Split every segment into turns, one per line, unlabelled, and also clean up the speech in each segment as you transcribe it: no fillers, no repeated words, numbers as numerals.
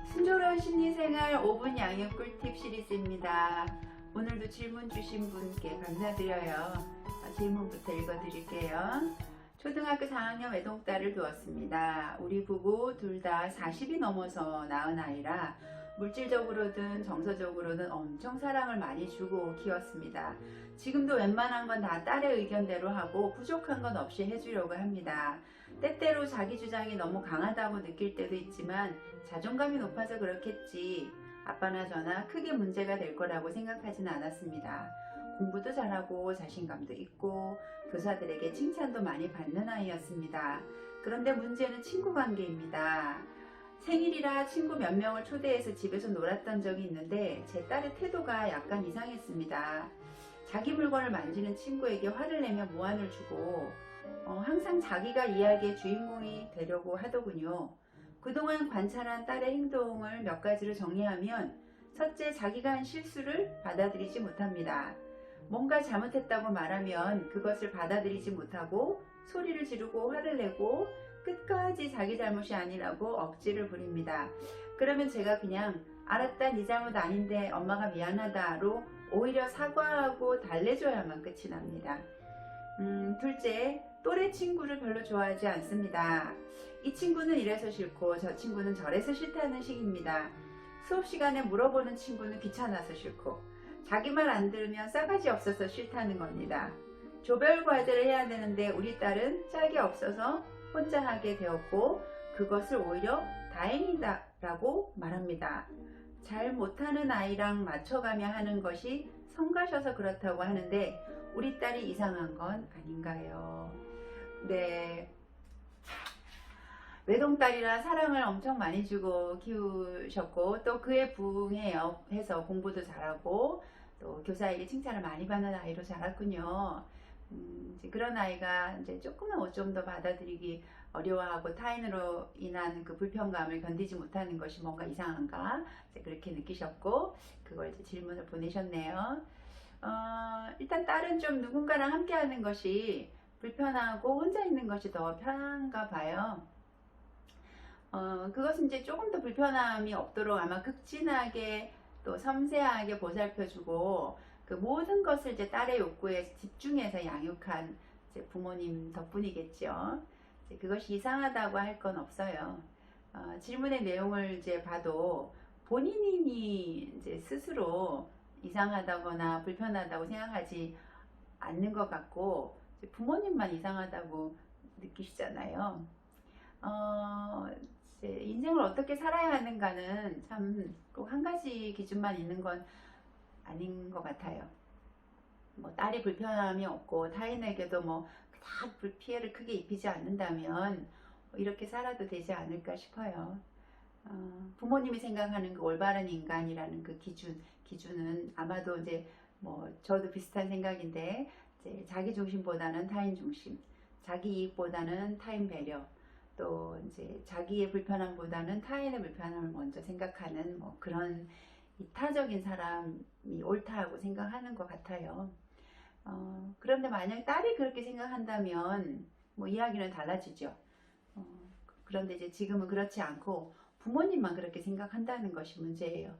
순조로운 심리생활 5분 양육 꿀팁 시리즈입니다. 오늘도 질문 주신 분께 감사드려요. 질문부터 읽어드릴게요. 초등학교 4학년 외동딸을 두었습니다. 우리 부부 둘 다 40이 넘어서 낳은 아이라 물질적으로든 정서적으로는 엄청 사랑을 많이 주고 키웠습니다. 지금도 웬만한 건 다 딸의 의견대로 하고 부족한 건 없이 해주려고 합니다. 때때로 자기 주장이 너무 강하다고 느낄 때도 있지만 자존감이 높아서 그렇겠지 아빠나 저나 크게 문제가 될 거라고 생각하지는 않았습니다. 공부도 잘하고 자신감도 있고 교사들에게 칭찬도 많이 받는 아이였습니다. 그런데 문제는 친구 관계입니다. 생일이라 친구 몇 명을 초대해서 집에서 놀았던 적이 있는데 제 딸의 태도가 약간 이상했습니다. 자기 물건을 만지는 친구에게 화를 내며 무안을 주고 항상 자기가 이야기의 주인공이 되려고 하더군요. 그동안 관찰한 딸의 행동을 몇 가지로 정리하면 첫째, 자기가 한 실수를 받아들이지 못합니다. 뭔가 잘못했다고 말하면 그것을 받아들이지 못하고 소리를 지르고 화를 내고 끝까지 자기 잘못이 아니라고 억지를 부립니다. 그러면 제가 그냥 알았다, 네 잘못 아닌데 엄마가 미안하다로 오히려 사과하고 달래줘야만 끝이 납니다. 둘째, 또래 친구를 별로 좋아하지 않습니다. 이 친구는 이래서 싫고 저 친구는 저래서 싫다는 식입니다. 수업 시간에 물어보는 친구는 귀찮아서 싫고 자기 말 안 들으면 싸가지 없어서 싫다는 겁니다. 조별 과제를 해야 되는데 우리 딸은 짝이 없어서 혼자 하게 되었고 그것을 오히려 다행이다 라고 말합니다. 잘 못하는 아이랑 맞춰가며 하는 것이 성가셔서 그렇다고 하는데 우리 딸이 이상한 건 아닌가요? 네, 외동딸이라 사랑을 엄청 많이 주고 키우셨고 또 그에 부응해서 공부도 잘하고 또 교사에게 칭찬을 많이 받는 아이로 자랐군요. 이제 그런 아이가 이제 조금은 좀 더 받아들이기 어려워하고 타인으로 인한 그 불편감을 견디지 못하는 것이 뭔가 이상한가 이제 그렇게 느끼셨고 그걸 이제 질문을 보내셨네요. 일단 딸은 좀 누군가랑 함께 하는 것이 불편하고 혼자 있는 것이 더 편한가 봐요. 그것은 이제 조금 더 불편함이 없도록 아마 극진하게 또 섬세하게 보살펴주고 그 모든 것을 이제 딸의 욕구에 집중해서 양육한 이제 부모님 덕분이겠죠. 이제 그것이 이상하다고 할 건 없어요. 질문의 내용을 이제 봐도 본인이 이제 스스로 이상하다거나 불편하다고 생각하지 않는 것 같고 부모님만 이상하다고 느끼시잖아요. 이제 인생을 어떻게 살아야 하는가는 참 꼭 한 가지 기준만 있는 건 아닌 것 같아요. 뭐 딸이 불편함이 없고 타인에게도 뭐 다 피해를 크게 입히지 않는다면 이렇게 살아도 되지 않을까 싶어요. 부모님이 생각하는 그 올바른 인간이라는 그 기준은 아마도 이제 뭐 저도 비슷한 생각인데 이제 자기 중심보다는 타인 중심, 자기 이익보다는 타인 배려, 또 이제 자기의 불편함보다는 타인의 불편함을 먼저 생각하는 뭐 그런 이타적인 사람이 옳다고 생각하는 것 같아요. 그런데 만약 딸이 그렇게 생각한다면 뭐 이야기는 달라지죠. 그런데 이제 지금은 그렇지 않고 부모님만 그렇게 생각한다는 것이 문제예요.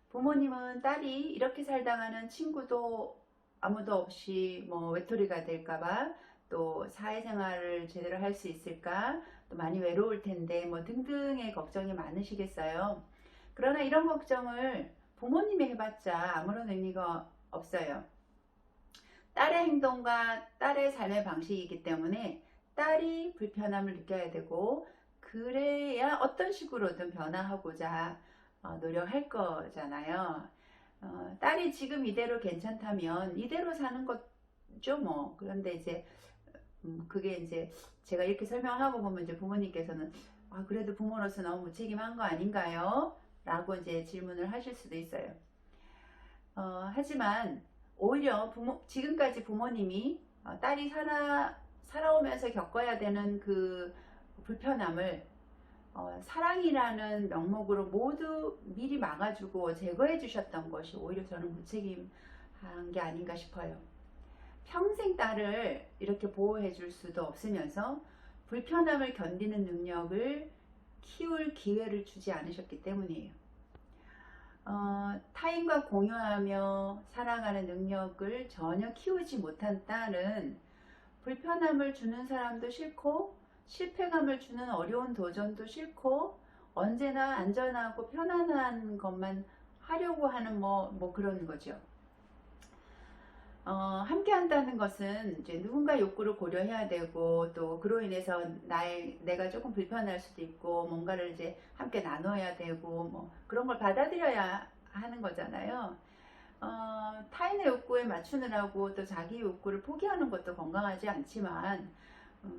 부모님은 딸이 이렇게 살다가는 친구도 아무도 없이 뭐 외톨이가 될까봐 또 사회생활을 제대로 할 수 있을까 또 많이 외로울 텐데 뭐 등등의 걱정이 많으시겠어요. 그러나 이런 걱정을 부모님이 해봤자 아무런 의미가 없어요. 딸의 행동과 딸의 삶의 방식이기 때문에 딸이 불편함을 느껴야 되고 그래야 어떤 식으로든 변화하고자 노력할 거잖아요. 딸이 지금 이대로 괜찮다면 이대로 사는 거죠 뭐. 그런데 이제 그게 이제 제가 이렇게 설명하고 보면 이제 부모님께서는 그래도 부모로서 너무 무책임한 거 아닌가요? 라고 이제 질문을 하실 수도 있어요. 하지만 오히려 지금까지 부모님이 딸이 살아오면서 겪어야 되는 그 불편함을 사랑이라는 명목으로 모두 미리 막아주고 제거해 주셨던 것이 오히려 저는 무책임한 게 아닌가 싶어요. 평생 딸을 이렇게 보호해 줄 수도 없으면서 불편함을 견디는 능력을 키울 기회를 주지 않으셨기 때문이에요. 타인과 공유하며 살아가는 능력을 전혀 키우지 못한 딸은 불편함을 주는 사람도 싫고 실패감을 주는 어려운 도전도 싫고 언제나 안전하고 편안한 것만 하려고 하는 뭐 그런 거죠. 함께 한다는 것은 이제 누군가 욕구를 고려해야 되고 또 그로 인해서 내가 조금 불편할 수도 있고 뭔가를 이제 함께 나눠야 되고 뭐 그런 걸 받아들여야 하는 거잖아요. 타인의 욕구에 맞추느라고 또 자기 욕구를 포기하는 것도 건강하지 않지만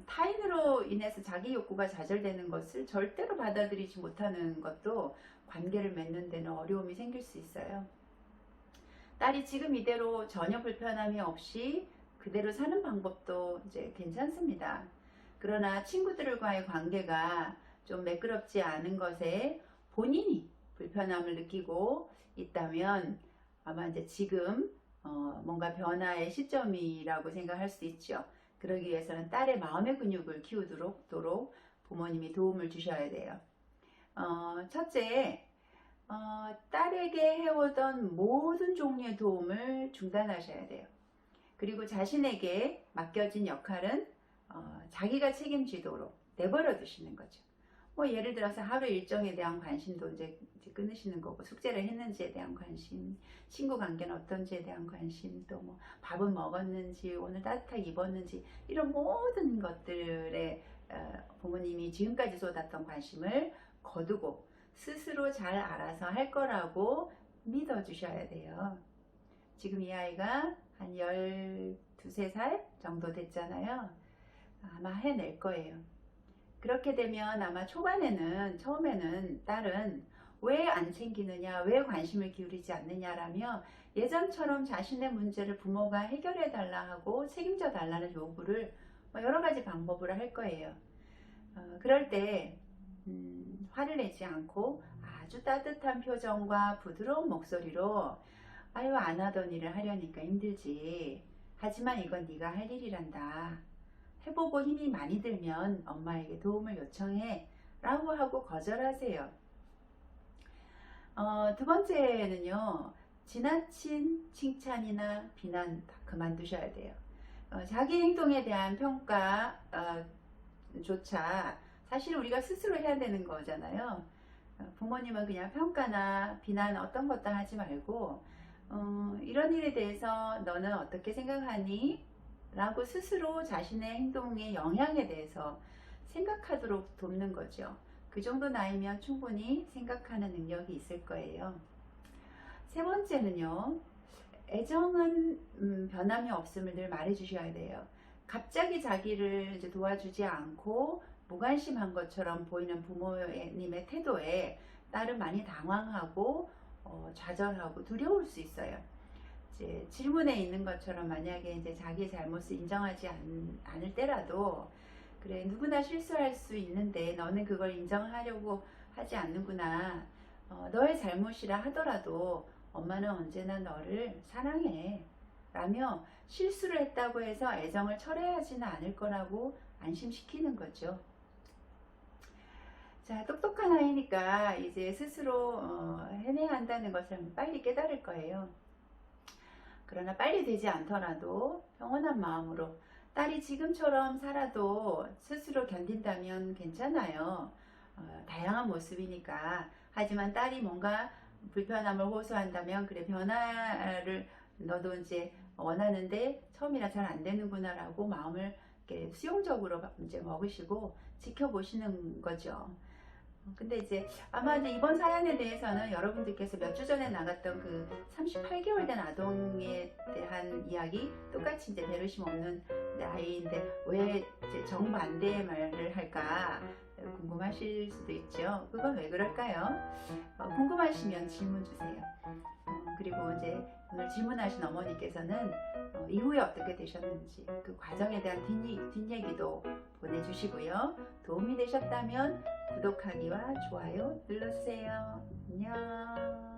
타인으로 인해서 자기 욕구가 좌절되는 것을 절대로 받아들이지 못하는 것도 관계를 맺는 데는 어려움이 생길 수 있어요. 딸이 지금 이대로 전혀 불편함이 없이 그대로 사는 방법도 이제 괜찮습니다. 그러나 친구들과의 관계가 좀 매끄럽지 않은 것에 본인이 불편함을 느끼고 있다면 아마 이제 지금 뭔가 변화의 시점이라고 생각할 수 있죠. 그러기 위해서는 딸의 마음의 근육을 키우도록 부모님이 도움을 주셔야 돼요. 첫째, 딸에게 해오던 모든 종류의 도움을 중단하셔야 돼요. 그리고 자신에게 맡겨진 역할은 자기가 책임지도록 내버려 두시는 거죠. 뭐 예를 들어서 하루 일정에 대한 관심도 이제 끊으시는 거고, 숙제를 했는지에 대한 관심, 친구 관계는 어떤지에 대한 관심, 또 뭐 밥은 먹었는지, 오늘 따뜻하게 입었는지, 이런 모든 것들에 부모님이 지금까지 쏟았던 관심을 거두고 스스로 잘 알아서 할 거라고 믿어주셔야 돼요. 지금 이 아이가 한 12, 13살 정도 됐잖아요. 아마 해낼 거예요. 그렇게 되면 아마 처음에는 딸은 왜 안 챙기느냐, 왜 관심을 기울이지 않느냐라며 예전처럼 자신의 문제를 부모가 해결해 달라 하고 책임져 달라는 요구를 여러 가지 방법으로 할 거예요. 그럴 때 화를 내지 않고 아주 따뜻한 표정과 부드러운 목소리로 아유, 안 하던 일을 하려니까 힘들지. 하지만 이건 네가 할 일이란다. 해보고 힘이 많이 들면 엄마에게 도움을 요청해 라고 하고 거절하세요. 두 번째는요, 지나친 칭찬이나 비난 다 그만두셔야 돼요. 자기 행동에 대한 평가조차 사실 우리가 스스로 해야 되는 거잖아요. 부모님은 그냥 평가나 비난 어떤 것도 하지 말고 이런 일에 대해서 너는 어떻게 생각하니? 라고 스스로 자신의 행동의 영향에 대해서 생각하도록 돕는 거죠. 그 정도 나이면 충분히 생각하는 능력이 있을 거예요. 세 번째는요, 애정은 변함이 없음을 늘 말해주셔야 돼요. 갑자기 자기를 이제 도와주지 않고 무관심한 것처럼 보이는 부모님의 태도에 딸은 많이 당황하고 좌절하고 두려울 수 있어요. 이제 질문에 있는 것처럼 만약에 이제 자기의 잘못을 인정하지 않을 때라도 그래, 누구나 실수할 수 있는데 너는 그걸 인정하려고 하지 않는구나. 너의 잘못이라 하더라도 엄마는 언제나 너를 사랑해 라며 실수를 했다고 해서 애정을 철회하지는 않을 거라고 안심시키는 거죠. 자, 똑똑한 아이니까 이제 스스로 해내야 한다는 것을 빨리 깨달을 거예요. 그러나 빨리 되지 않더라도 평온한 마음으로 딸이 지금처럼 살아도 스스로 견딘다면 괜찮아요. 다양한 모습이니까. 하지만 딸이 뭔가 불편함을 호소한다면 그래, 변화를 너도 이제 원하는데 처음이라 잘 안 되는구나 라고 마음을 이렇게 수용적으로 이제 먹으시고 지켜보시는 거죠. 근데 이제 아마 이제 이번 사연에 대해서는 여러분들께서 몇 주 전에 나갔던 그 38개월 된 아동에 대한 이야기, 똑같이 이제 배려심 없는 아이인데 왜 이제 정반대의 말을 할까 궁금하실 수도 있죠. 그건 왜 그럴까요? 궁금하시면 질문 주세요. 그리고 이제 오늘 질문하신 어머니께서는 이후에 어떻게 되셨는지 그 과정에 대한 뒷얘기도 보내주시고요. 도움이 되셨다면 구독하기와 좋아요 눌러주세요. 안녕.